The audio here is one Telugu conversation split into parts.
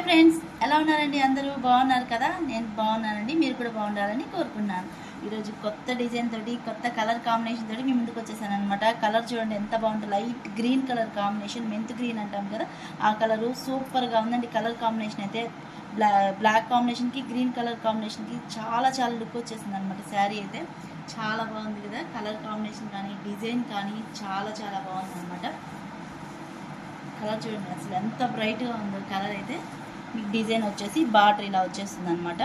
హాయ్ ఫ్రెండ్స్, ఎలా ఉన్నారండి? అందరూ బాగున్నారు కదా? నేను బాగున్నానండి, మీరు కూడా బాగుండాలని కోరుకున్నాను. ఈరోజు కొత్త డిజైన్ తోటి, కొత్త కలర్ కాంబినేషన్ తోటి మీ ముందుకు వచ్చేసాను అనమాట. కలర్ చూడండి ఎంత బాగుంటుంది. Light green colour combination, mint green అంటాం కదా, ఆ కలరు సూపర్గా ఉందండి. కలర్ కాంబినేషన్ అయితే బ్లాక్ కాంబినేషన్కి గ్రీన్ కలర్ కాంబినేషన్కి చాలా చాలా లుక్ వచ్చేసింది అనమాట. శారీ అయితే చాలా బాగుంది కదా. కలర్ కాంబినేషన్ కానీ డిజైన్ కానీ చాలా చాలా బాగుంది అనమాట. కలర్ చూడండి అసలు ఎంత బ్రైట్గా ఉందో. కలర్ అయితే మీకు డిజైన్ వచ్చేసి బార్డర్ ఇలా వచ్చేస్తుంది అనమాట.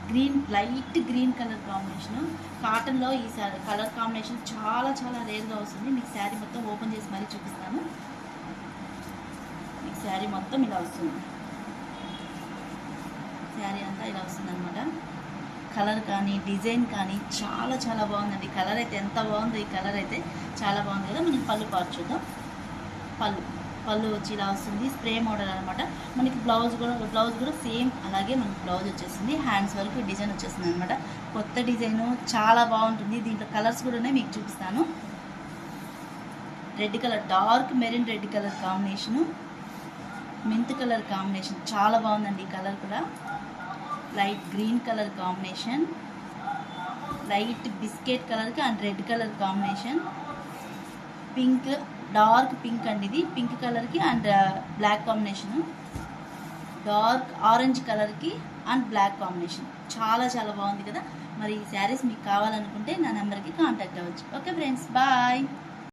Green, light green colour combination. కాటన్లో ఈ కలర్ కాంబినేషన్ చాలా చాలా రేర్గా వస్తుంది. మీకు శారీ మొత్తం ఓపెన్ చేసి మరీ చూపిస్తాను. మీకు శారీ మొత్తం ఇలా వస్తుంది. శారీ అంతా ఇలా వస్తుంది అనమాట. కలర్ కానీ డిజైన్ కానీ చాలా చాలా బాగుందండి. కలర్ అయితే ఎంత బాగుందో. ఈ కలర్ అయితే చాలా బాగుంది కదా. మనం పళ్ళు పాటు చూద్దాం. పళ్ళు వచ్చి ఇలా వస్తుంది. స్ప్రే మోడల్ అనమాట. మనకి బ్లౌజ్ కూడా సేమ్ అలాగే మనకి బ్లౌజ్ వచ్చేసింది. హ్యాండ్స్ వరకు డిజైన్ వచ్చేసింది అనమాట. కొత్త డిజైను చాలా బాగుంటుంది. దీంట్లో కలర్స్ కూడా ఉన్నాయి, మీకు చూపిస్తాను. Red colour, dark maroon red colour combination, mint colour combination చాలా బాగుందండి. ఈ కలర్ కూడా light green colour combination, light biscuit కలర్కి and red colour combination, pink, dark pink అండి. ఇది పింక్ కలర్కి and black combination, dark orange కలర్కి అండ్ బ్లాక్ కాంబినేషన్ చాలా చాలా బాగుంది కదా. మరి ఈ శారీస్ మీకు కావాలనుకుంటే నా నెంబర్కి కాంటాక్ట్ అవ్వచ్చు. Okay friends, bye.